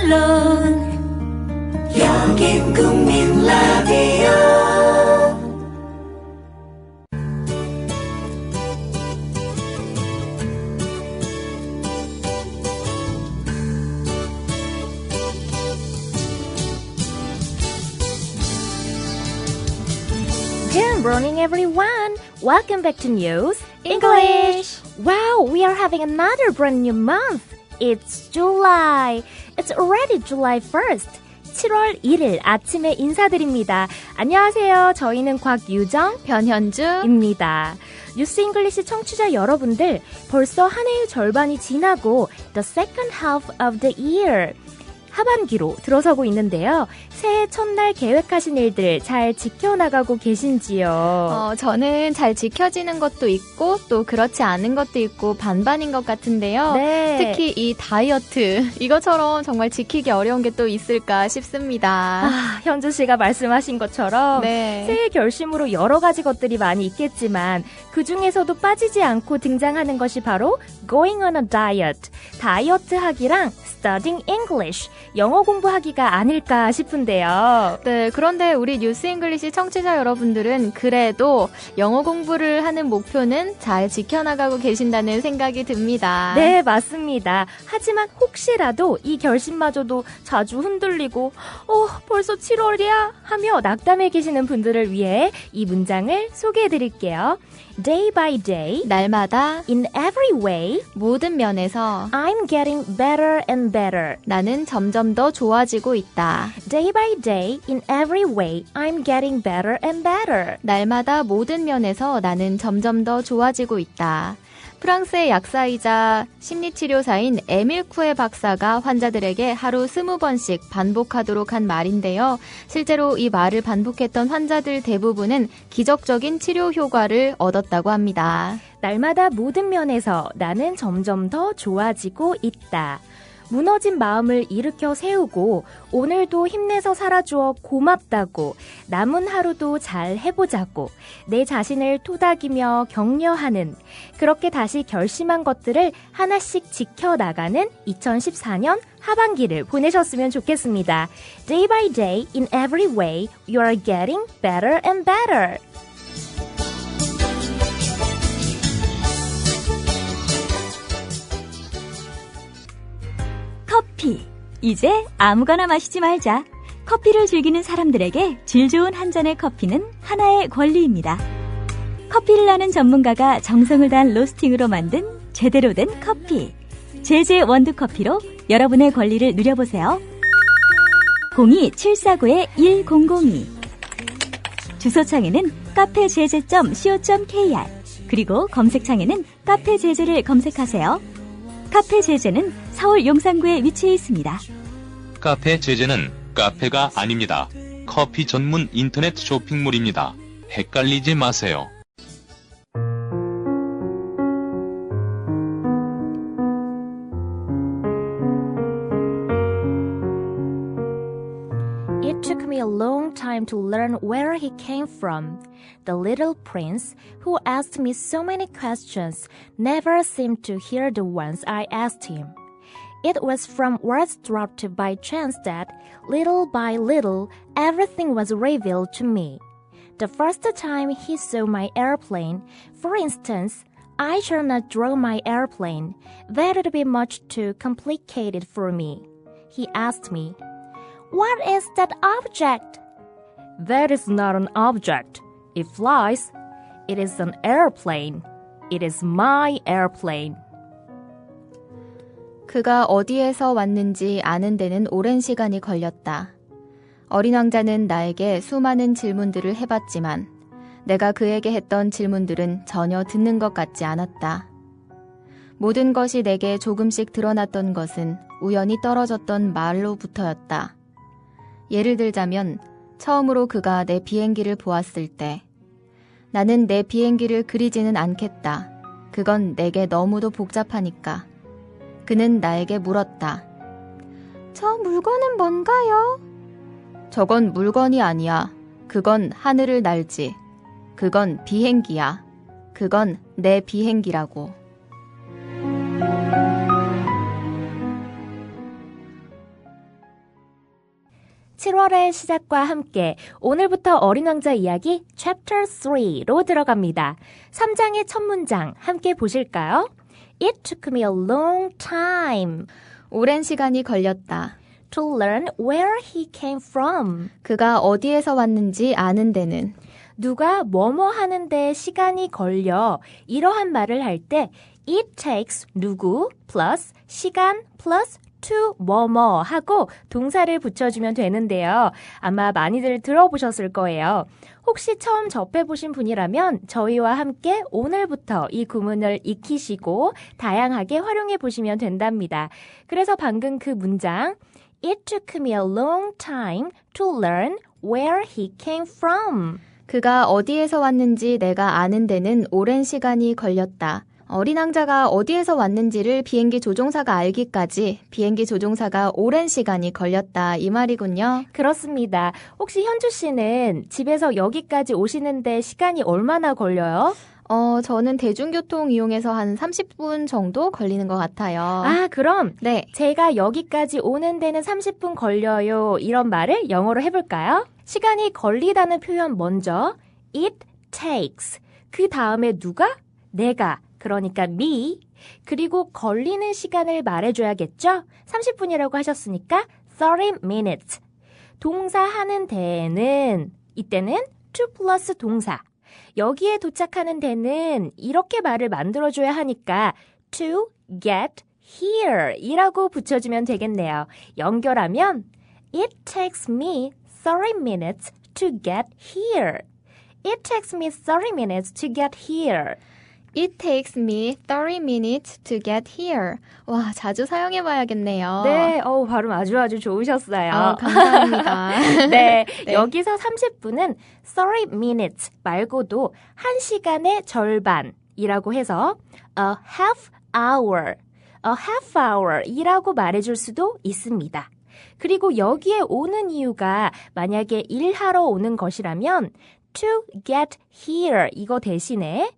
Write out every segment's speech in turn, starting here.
물론 여긴 국민 라디오. Good morning, everyone. Welcome back to News English. Wow, we are having another brand new month. It's July. It's already July 1st. 7월 1일 아침에 인사드립니다. 안녕하세요. 저희는 곽유정, 변현주입니다. 뉴스 잉글리시 청취자 여러분들, 벌써 한 해의 절반이 지나고 the second half of the year. 하반기로 들어서고 있는데요. 새해 첫날 계획하신 일들 잘 지켜나가고 계신지요? 저는 잘 지켜지는 것도 있고 또 그렇지 않은 것도 있고 반반인 것 같은데요. 네. 특히 이 다이어트, 이것처럼 정말 지키기 어려운 게 또 있을까 싶습니다. 현주 씨가 말씀하신 것처럼 네. 새해 결심으로 여러 가지 것들이 많이 있겠지만 그 중에서도 빠지지 않고 등장하는 것이 바로 going on a diet, 다이어트 하기랑 studying English, 영어 공부하기가 아닐까 싶은데요. 네, 그런데 우리 뉴스 잉글리시 청취자 여러분들은 그래도 영어 공부를 하는 목표는 잘 지켜나가고 계신다는 생각이 듭니다. 네, 맞습니다. 하지만 혹시라도 이 결심마저도 자주 흔들리고 벌써 7월이야 하며 낙담해 계시는 분들을 위해 이 문장을 소개해드릴게요. Day by day, 날마다 in every way, 모든 면에서 I'm getting better and better. 나는 점점 더 좋아지고 있다. Day by day, in every way, I'm getting better and better. 날마다 모든 면에서 나는 점점 더 좋아지고 있다. 프랑스의 약사이자 심리치료사인 에밀 쿠에 박사가 환자들에게 하루 20번씩 반복하도록 한 말인데요. 실제로 이 말을 반복했던 환자들 대부분은 기적적인 치료 효과를 얻었다고 합니다. 날마다 모든 면에서 나는 점점 더 좋아지고 있다. 무너진 마음을 일으켜 세우고 오늘도 힘내서 살아주어 고맙다고 남은 하루도 잘 해보자고 내 자신을 토닥이며 격려하는 그렇게 다시 결심한 것들을 하나씩 지켜나가는 2014년 하반기를 보내셨으면 좋겠습니다. Day by day, in every way, you are getting better and better. 커피. 이제 아무거나 마시지 말자. 커피를 즐기는 사람들에게 질 좋은 한 잔의 커피는 하나의 권리입니다. 커피를 아는 전문가가 정성을 다한 로스팅으로 만든 제대로 된 커피. 제제 원두커피로 여러분의 권리를 누려보세요. 02-749-1002 주소창에는 카페제제.co.kr 그리고 검색창에는 카페제제를 검색하세요. 카페 제제는 서울 용산구에 위치해 있습니다. 카페 제제는 카페가 아닙니다. 커피 전문 인터넷 쇼핑몰입니다. 헷갈리지 마세요. It took me a long time to learn where he came from. The little prince, who asked me so many questions, never seemed to hear the ones I asked him. It was from words dropped by chance that, little by little, everything was revealed to me. The first time he saw my airplane, for instance, I shall not draw my airplane. That would be much too complicated for me. He asked me, "What is that object?" That is not an object. It flies. It is an airplane. It is my airplane. 그가 어디에서 왔는지 아는 데는 오랜 시간이 걸렸다. 어린 왕자는 나에게 수많은 질문들을 해봤지만 내가 그에게 했던 질문들은 전혀 듣는 것 같지 않았다. 모든 것이 내게 조금씩 드러났던 것은 우연히 떨어졌던 말로부터였다. 예를 들자면 처음으로 그가 내 비행기를 보았을 때 나는 내 비행기를 그리지는 않겠다. 그건 내게 너무도 복잡하니까. 그는 나에게 물었다. 저 물건은 뭔가요? 저건 물건이 아니야. 그건 하늘을 날지. 그건 비행기야. 그건 내 비행기라고. 7월의 시작과 함께 오늘부터 어린 왕자 이야기 Chapter 3로 들어갑니다. 3장의 첫 문장 함께 보실까요? It took me a long time 오랜 시간이 걸렸다. to learn where he came from. 그가 어디에서 왔는지 아는 데는 누가 뭐뭐 하는데 시간이 걸려 이러한 말을 할 때 it takes 누구 plus 시간 plus to 뭐뭐 하고 동사를 붙여주면 되는데요. 아마 많이들 들어보셨을 거예요. 혹시 처음 접해보신 분이라면 저희와 함께 오늘부터 이 구문을 익히시고 다양하게 활용해 보시면 된답니다. 그래서 방금 그 문장 It took me a long time to learn where he came from. 그가 어디에서 왔는지 내가 아는 데는 오랜 시간이 걸렸다. 어린 왕자가 어디에서 왔는지를 비행기 조종사가 알기까지 비행기 조종사가 오랜 시간이 걸렸다 이 말이군요. 그렇습니다. 혹시 현주 씨는 집에서 여기까지 오시는데 시간이 얼마나 걸려요? 저는 대중교통 이용해서 한 30분 정도 걸리는 것 같아요. 아, 그럼 네. 제가 여기까지 오는 데는 30분 걸려요. 이런 말을 영어로 해볼까요? 시간이 걸리다는 표현 먼저 It takes. 그 다음에 누가? 내가. 그러니까 me. 그리고 걸리는 시간을 말해줘야겠죠? 30분이라고 하셨으니까 30 minutes. 동사 하는 데에는 이때는 to 플러스 동사. 여기에 도착하는 데는 이렇게 말을 만들어줘야 하니까 to get here 이라고 붙여주면 되겠네요. 연결하면 It takes me 30 minutes to get here. It takes me 30 minutes to get here. It takes me 30 minutes to get here. 와, 자주 사용해봐야겠네요. 네, 발음 아주 좋으셨어요. 감사합니다. 네, 네. 여기서 30분은 30 minutes 말고도 1시간의 절반이라고 해서 a half hour 이라고 말해줄 수도 있습니다. 그리고 여기에 오는 이유가 만약에 일하러 오는 것이라면 to get here 이거 대신에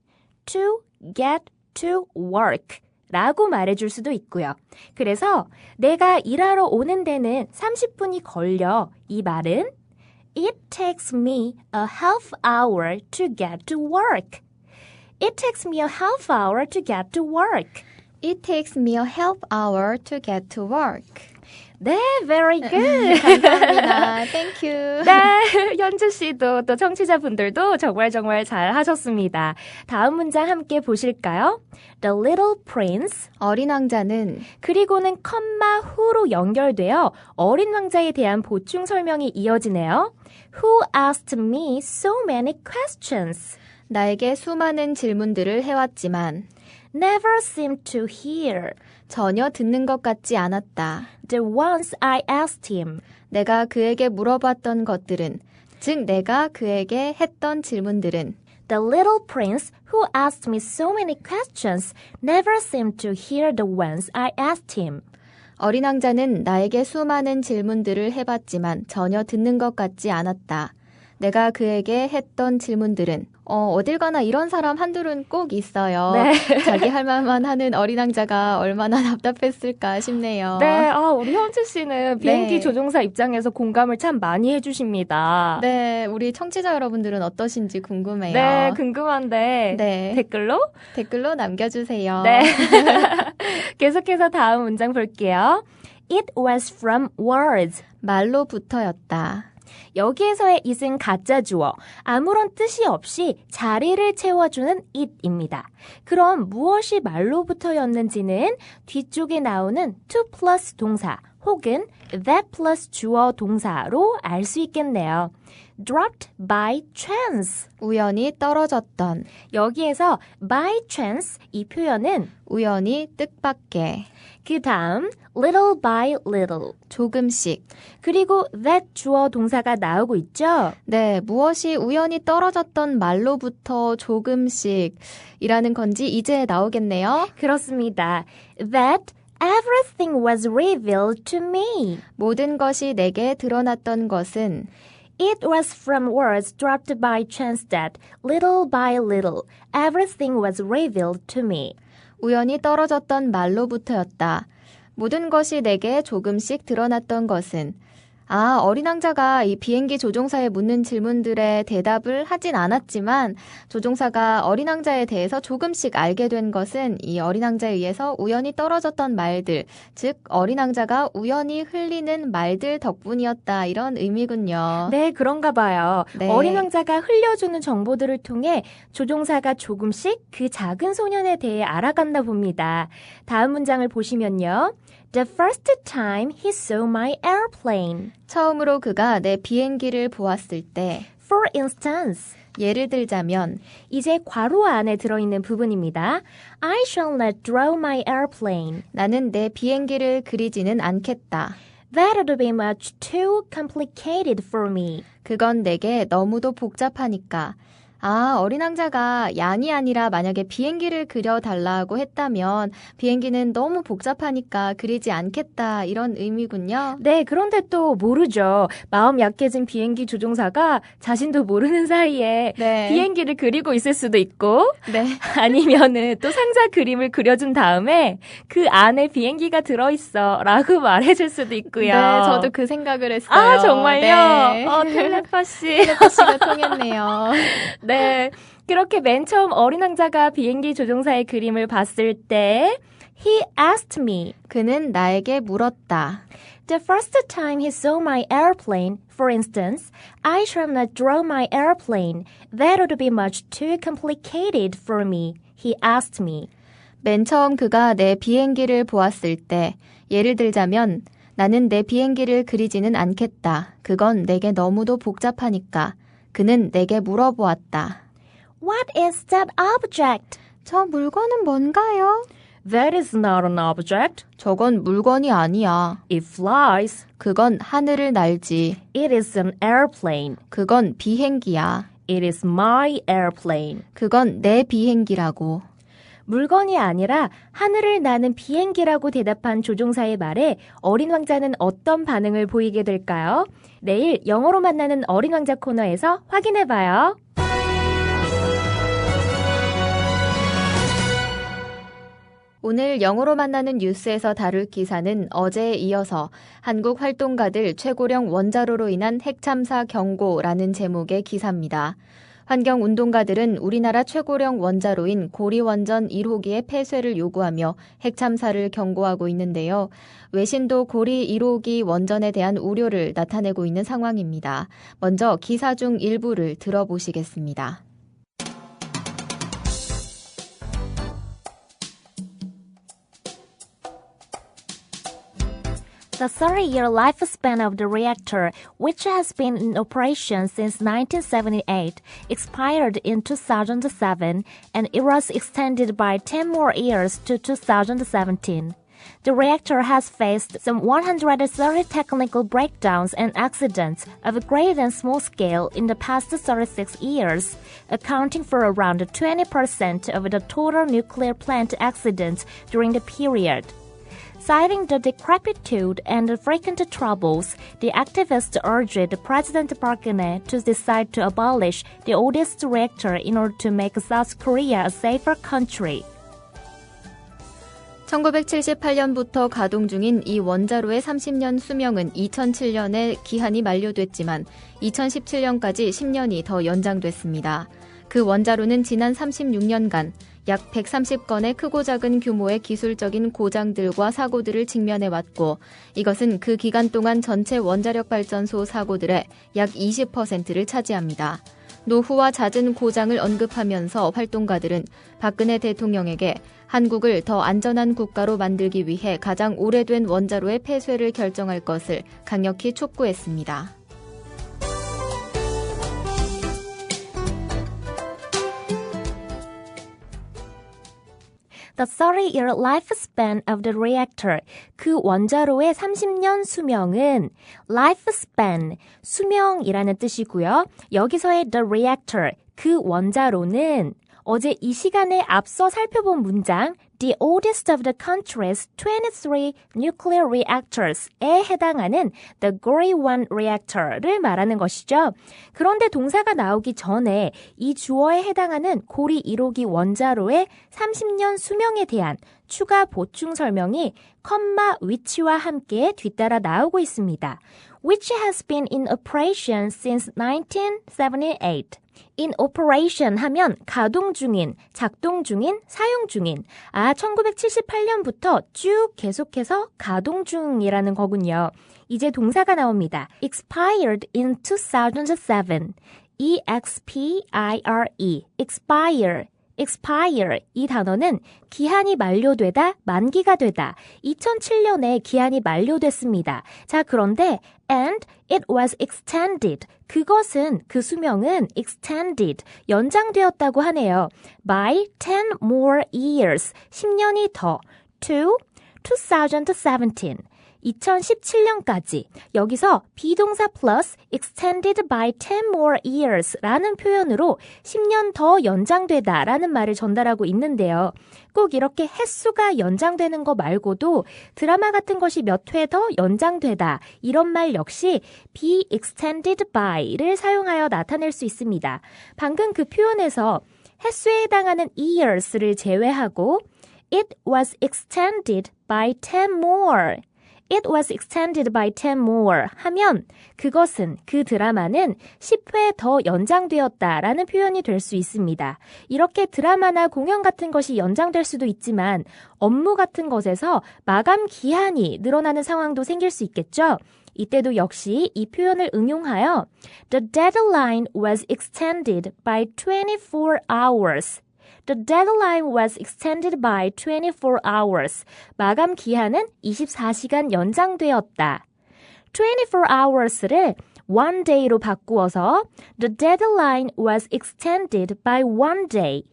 to get to work 라고 말해줄 수도 있고요. 그래서 내가 일하러 오는 데는 30분이 걸려 이 말은 It takes me a half hour to get to work. It takes me a half hour to get to work. It takes me a half hour to get to work. 네, very good. 감사합니다. Thank you. 네, 현주 씨도 또 청취자분들도 정말 잘 하셨습니다. 다음 문장 함께 보실까요? The Little Prince. 어린 왕자는 그리고는 컴마 후로 연결되어 어린 왕자에 대한 보충 설명이 이어지네요. Who asked me so many questions? 나에게 수많은 질문들을 해왔지만 Never seemed to hear 전혀 듣는 것 같지 않았다. the ones I asked him. 내가 그에게 물어봤던 것들은, 즉 내가 그에게 했던 질문들은 The little prince who asked me so many questions never seemed to hear the ones I asked him. 어린 왕자는 나에게 수많은 질문들을 해봤지만 전혀 듣는 것 같지 않았다. 내가 그에게 했던 질문들은 어딜 가나 이런 사람 한둘은 꼭 있어요. 네. 자기 할 말만 하는 어린 왕자가 얼마나 답답했을까 싶네요. 네, 우리 현주 씨는 비행기 네. 조종사 입장에서 공감을 참 많이 해주십니다. 네, 우리 청취자 여러분들은 어떠신지 궁금해요. 네, 궁금한데 네. 댓글로 남겨주세요. 네. 계속해서 다음 문장 볼게요. It was from words. 말로부터였다. 여기에서의 it은 가짜 주어, 아무런 뜻이 없이 자리를 채워주는 it입니다. 그럼 무엇이 말로부터였는지는 뒤쪽에 나오는 to 플러스 동사 혹은 that 플러스 주어 동사로 알 수 있겠네요. dropped by chance. 우연히 떨어졌던, 여기에서 by chance 이 표현은 우연히 뜻밖의, 그 다음 little by little 조금씩. 그리고 that 주어 동사가 나오고 있죠. 네, 무엇이 우연히 떨어졌던 말로부터 조금씩 이라는 건지 이제 나오겠네요. 그렇습니다. That everything was revealed to me. 모든 것이 내게 드러났던 것은 It was from words dropped by chance that little by little everything was revealed to me. 우연히 떨어졌던 말로부터였다. 모든 것이 내게 조금씩 드러났던 것은 어린 왕자가 이 비행기 조종사에 묻는 질문들에 대답을 하진 않았지만 조종사가 어린 왕자에 대해서 조금씩 알게 된 것은 이 어린 왕자에 의해서 우연히 떨어졌던 말들, 즉 어린 왕자가 우연히 흘리는 말들 덕분이었다 이런 의미군요. 네, 그런가 봐요. 네. 어린 왕자가 흘려주는 정보들을 통해 조종사가 조금씩 그 작은 소년에 대해 알아간다 봅니다. 다음 문장을 보시면요. The first time he saw my airplane. 처음으로 그가 내 비행기를 보았을 때 For instance. 예를 들자면 이제 괄호 안에 들어있는 부분입니다. I shall not draw my airplane. 나는 내 비행기를 그리지는 않겠다. That would be much too complicated for me. 그건 내게 너무도 복잡하니까. 어린 왕자가 양이 아니라 만약에 비행기를 그려달라고 했다면 비행기는 너무 복잡하니까 그리지 않겠다 이런 의미군요. 네, 그런데 또 모르죠. 마음 약해진 비행기 조종사가 자신도 모르는 사이에 네. 비행기를 그리고 있을 수도 있고 네. 아니면은 또 상자 그림을 그려준 다음에 그 안에 비행기가 들어있어 라고 말해줄 수도 있고요. 네, 저도 그 생각을 했어요. 아, 정말요? 네. 텔레파시. 텔레파시가 통했네요. 네, 그렇게 맨 처음 어린 왕자가 비행기 조종사의 그림을 봤을 때 He asked me. 그는 나에게 물었다. The first time he saw my airplane, for instance, I shall not draw my airplane. That would be much too complicated for me. He asked me. 맨 처음 그가 내 비행기를 보았을 때 예를 들자면 나는 내 비행기를 그리지는 않겠다. 그건 내게 너무도 복잡하니까. 그는 내게 물어보았다. What is that object? 저 물건은 뭔가요? That is not an object. 저건 물건이 아니야. It flies. 그건 하늘을 날지. It is an airplane. 그건 비행기야. It is my airplane. 그건 내 비행기라고. 물건이 아니라 하늘을 나는 비행기라고 대답한 조종사의 말에 어린 왕자는 어떤 반응을 보이게 될까요? 내일 영어로 만나는 어린 왕자 코너에서 확인해봐요. 오늘 영어로 만나는 뉴스에서 다룰 기사는 어제에 이어서 한국 활동가들 최고령 원자로로 인한 핵참사 경고라는 제목의 기사입니다. 환경운동가들은 우리나라 최고령 원자로인 고리원전 1호기의 폐쇄를 요구하며 핵참사를 경고하고 있는데요. 외신도 고리 1호기 원전에 대한 우려를 나타내고 있는 상황입니다. 먼저 기사 중 일부를 들어보시겠습니다. The 30-year lifespan of the reactor, which has been in operation since 1978, expired in 2007, and it was extended by 10 more years to 2017. The reactor has faced some 130 technical breakdowns and accidents of great and small scale in the past 36 years, accounting for around 20% of the total nuclear plant accidents during the period. Citing the decrepitude and the frequent troubles, the activists urged President Park Geun-hye to decide to abolish the oldest reactor in order to make South Korea a safer country. 1978년부터 가동 중인 이 원자로의 30년 수명은 2007년에 기한이 만료됐지만 2017년까지 10년이 더 연장됐습니다. 그 원자로는 지난 36년간 약 130건의 크고 작은 규모의 기술적인 고장들과 사고들을 직면해왔고 이것은 그 기간 동안 전체 원자력 발전소 사고들의 약 20%를 차지합니다. 노후와 잦은 고장을 언급하면서 활동가들은 박근혜 대통령에게 한국을 더 안전한 국가로 만들기 위해 가장 오래된 원자로의 폐쇄를 결정할 것을 강력히 촉구했습니다. The 30-year lifespan of the reactor, 그 원자로의 30년 수명은 lifespan, 수명이라는 뜻이고요. 여기서의 the reactor, 그 원자로는 어제 이 시간에 앞서 살펴본 문장 The oldest of the country's 23 nuclear reactors에 해당하는 The Gray One reactor를 말하는 것이죠. 그런데 동사가 나오기 전에 이 주어에 해당하는 고리 1호기 원자로의 30년 수명에 대한 추가 보충 설명이 컴마 which와 함께 뒤따라 나오고 있습니다. Which has been in operation since 1978. In operation 하면 가동 중인, 작동 중인, 사용 중인. 1978년부터 쭉 계속해서 가동 중이라는 거군요. 이제 동사가 나옵니다. Expired in 2007. E-X-P-I-R-E. Expire. expire 이 단어는 기한이 만료되다, 만기가 되다. 2007년에 기한이 만료됐습니다. 자, 그런데 and it was extended. 그것은, 그 수명은 extended, 연장되었다고 하네요. by 10 more years, 10년이 더, to 2017. 2017년까지. 여기서 비동사 플러스 extended by 10 more years 라는 표현으로 10년 더 연장되다 라는 말을 전달하고 있는데요. 꼭 이렇게 횟수가 연장되는 거 말고도 드라마 같은 것이 몇 회 더 연장되다 이런 말 역시 be extended by를 사용하여 나타낼 수 있습니다. 방금 그 표현에서 횟수에 해당하는 years를 제외하고 it was extended by 10 more It was extended by 10 more 하면 그것은, 그 드라마는 10회 더 연장되었다라는 표현이 될 수 있습니다. 이렇게 드라마나 공연 같은 것이 연장될 수도 있지만 업무 같은 것에서 마감 기한이 늘어나는 상황도 생길 수 있겠죠? 이때도 역시 이 표현을 응용하여 The deadline was extended by 24 hours. The deadline was extended by 24 hours. 마감 기한은 24시간 연장되었다. 24 hours를 one day로 바꾸어서 The deadline was extended by one day.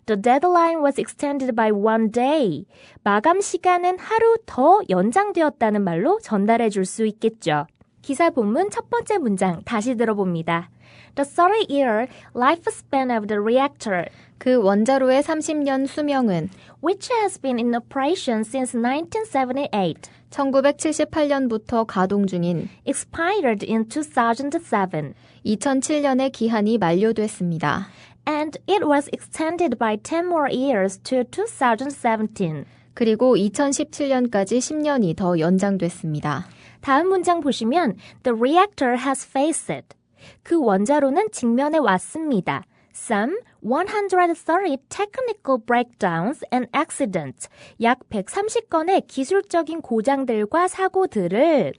The deadline was extended by one day. 마감 시간은 하루 더 연장되었다는 말로 전달해 줄 수 있겠죠. 기사 본문 첫 번째 문장 다시 들어봅니다. The 30-year lifespan of the reactor. 그 원자로의 30년 수명은 which has been in operation since 1978. 1978년부터 가동 중인 expired in 2007. 2007년에 기한이 만료됐습니다. And it was extended by 10 more years to 2017. 그리고 2017년까지 10년이 더 연장됐습니다. 다음 문장 보시면 The reactor has faced. 그 원자로는 직면해 왔습니다. Some 130 technical breakdowns and accidents. 약 130건의 기술적인 고장들과 사고들을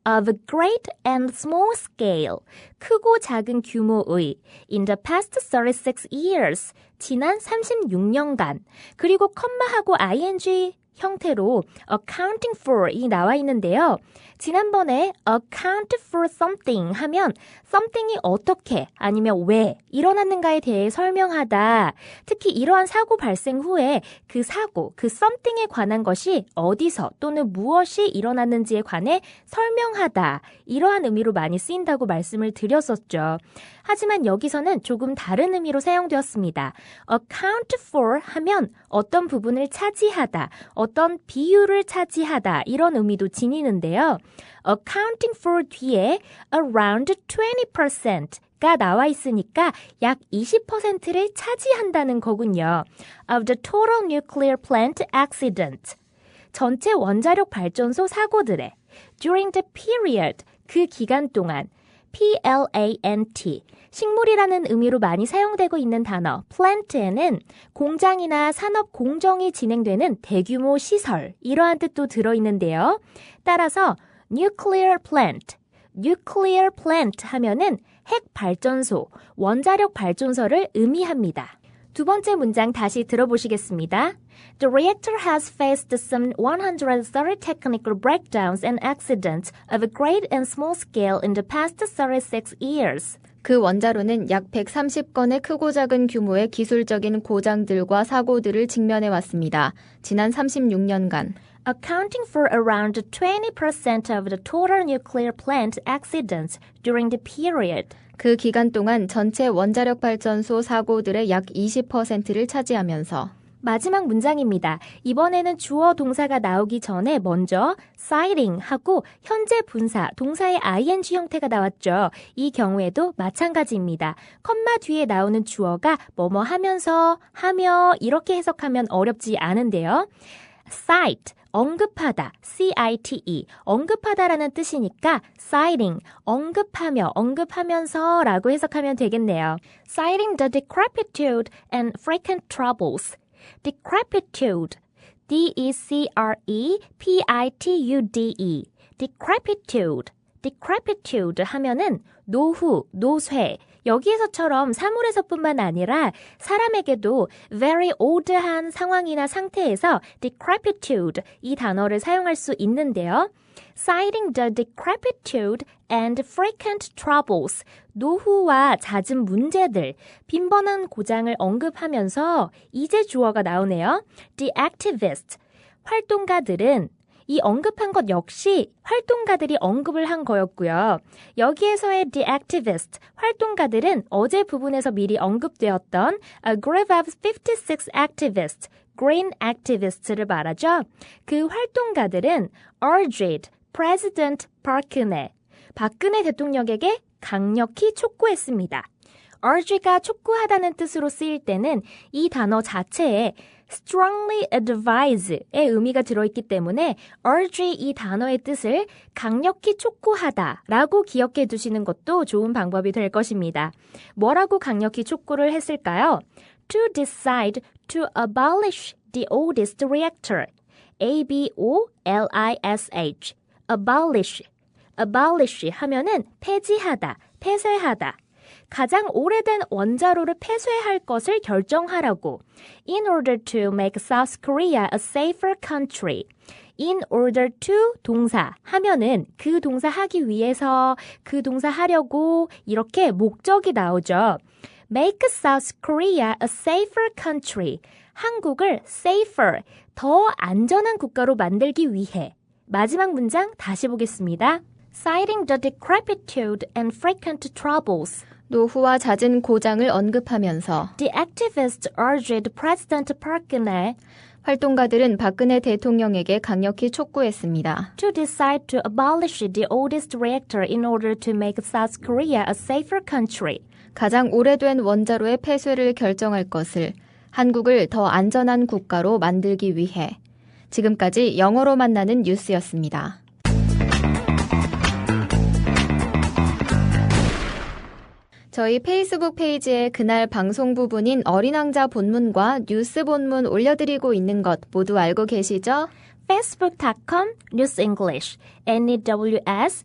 of great and small scale. 크고 작은 규모의 in the past 36 years. 지난 36년간. 그리고 컴마하고 ing 형태로 accounting for이 나와 있는데요. 지난번에 account for something 하면 something이 어떻게 아니면 왜 일어났는가에 대해 설명하다. 특히 이러한 사고 발생 후에 그 사고, 그 something에 관한 것이 어디서 또는 무엇이 일어났는지에 관해 설명하다. 이러한 의미로 많이 쓰인다고 말씀을 드렸었죠. 하지만 여기서는 조금 다른 의미로 사용되었습니다. account for 하면 어떤 부분을 차지하다, 어떤 비율을 차지하다 이런 의미도 지니는데요. accounting for 뒤에 around 20%가 나와 있으니까 약 20%를 차지한다는 거군요. of the total nuclear plant accident. 전체 원자력 발전소 사고들의 during the period, 그 기간 동안 plant, 식물이라는 의미로 많이 사용되고 있는 단어 plant에는 공장이나 산업 공정이 진행되는 대규모 시설, 이러한 뜻도 들어있는데요. 따라서 nuclear plant 하면은 핵 발전소, 원자력 발전소를 의미합니다. 두 번째 문장 다시 들어보시겠습니다. The reactor has faced some 130 technical breakdowns and accidents of a great and small scale in the past 36 years. 그 원자로는 약 130건의 크고 작은 규모의 기술적인 고장들과 사고들을 직면해 왔습니다. 지난 36년간. accounting for around 20% of the total nuclear plant accidents during the period. 그 기간 동안 전체 원자력 발전소 사고들의 약 20%를 차지하면서 마지막 문장입니다. 이번에는 주어 동사가 나오기 전에 먼저 citing 하고 현재 분사, 동사의 ing 형태가 나왔죠. 이 경우에도 마찬가지입니다. 컴마 뒤에 나오는 주어가 뭐뭐 하면서, 하며 이렇게 해석하면 어렵지 않은데요. cite, 언급하다, cite, 언급하다라는 뜻이니까 citing, 언급하며, 언급하면서 라고 해석하면 되겠네요. citing the decrepitude and frequent troubles. decrepitude, D-E-C-R-E-P-I-T-U-D-E, decrepitude, decrepitude 하면은 노후, 노쇠. 여기에서처럼 사물에서뿐만 아니라 사람에게도 very old한 상황이나 상태에서 decrepitude 이 단어를 사용할 수 있는데요. citing the decrepitude and frequent troubles, 노후와 잦은 문제들, 빈번한 고장을 언급하면서 이제 주어가 나오네요. The activists, 활동가들은 이 언급한 것 역시 활동가들이 언급을 한 거였고요. 여기에서의 the activist, 활동가들은 어제 부분에서 미리 언급되었던 a group of 56 activists, green activists를 말하죠. 그 활동가들은 urged President 박근혜 대통령에게 강력히 촉구했습니다. urge가 촉구하다는 뜻으로 쓰일 때는 이 단어 자체에 strongly advise의 의미가 들어있기 때문에 urge 이 단어의 뜻을 강력히 촉구하다라고 기억해 두시는 것도 좋은 방법이 될 것입니다. 뭐라고 강력히 촉구를 했을까요? To decide to abolish the oldest reactor. A-B-O-L-I-S-H. abolish 하면은 폐지하다, 폐쇄하다. 가장 오래된 원자로를 폐쇄할 것을 결정하라고. In order to make South Korea a safer country. In order to 동사 하면은 그 동사 하기 위해서, 그 동사 하려고 이렇게 목적이 나오죠. Make South Korea a safer country. 한국을 safer, 더 안전한 국가로 만들기 위해. 마지막 문장 다시 보겠습니다. Citing the decrepitude and frequent troubles. 노후와 잦은 고장을 언급하면서 The activists urged President Park-geun 활동가들은 박근혜 대통령에게 강력히 촉구했습니다. to decide to abolish the oldest reactor in order to make South Korea a safer country. 가장 오래된 원자로의 폐쇄를 결정할 것을, 한국을 더 안전한 국가로 만들기 위해. 지금까지 영어로 만나는 뉴스였습니다. 저희 페이스북 페이지에 그날 방송 부분인 어린 왕자 본문과 뉴스 본문 올려드리고 있는 것 모두 알고 계시죠? facebook.com newsenglish NEWSENGLISH로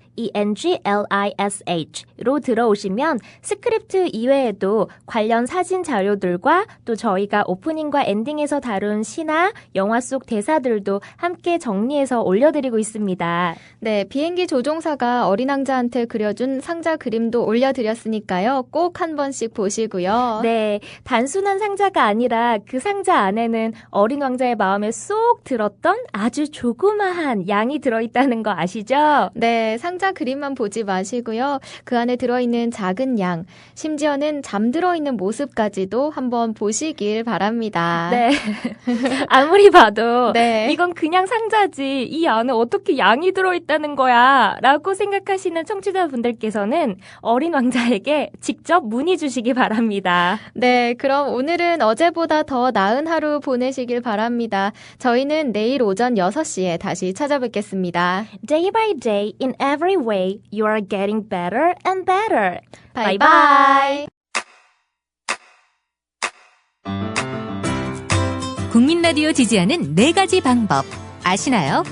들어오시면 스크립트 이외에도 관련 사진 자료들과 또 저희가 오프닝과 엔딩에서 다룬 시나 영화 속 대사들도 함께 정리해서 올려드리고 있습니다. 네, 비행기 조종사가 어린 왕자한테 그려준 상자 그림도 올려드렸으니까요. 꼭 한 번씩 보시고요. 네, 단순한 상자가 아니라 그 상자 안에는 어린 왕자의 마음에 쏙 들었던 아주 조그마한 양이 들어있다는 거 아시죠? 네, 상자 그림만 보지 마시고요. 그 안에 들어있는 작은 양, 심지어는 잠들어 있는 모습까지도 한번 보시길 바랍니다. 네. 아무리 봐도 네. 이건 그냥 상자지 이 안에 어떻게 양이 들어있다는 거야 라고 생각하시는 청취자분들께서는 어린 왕자에게 직접 문의 주시기 바랍니다. 네, 그럼 오늘은 어제보다 더 나은 하루 보내시길 바랍니다. 저희는 내일 오전 6시에 다시 찾아뵙겠습니다. Day by day, in every way, you are getting better and better. Bye bye. 국민 라디오 지지하는 4가지 방법 아시나요?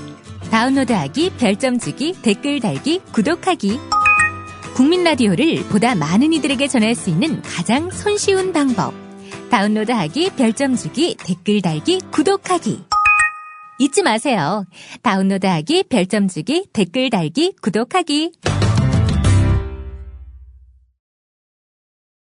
다운로드하기, 별점 주기, 댓글 달기, 구독하기. 국민 라디오를 보다 많은 이들에게 전할 수 있는 가장 손쉬운 방법. 다운로드하기, 별점 주기, 댓글 달기, 구독하기. 잊지 마세요. 다운로드하기, 별점 주기, 댓글 달기, 구독하기.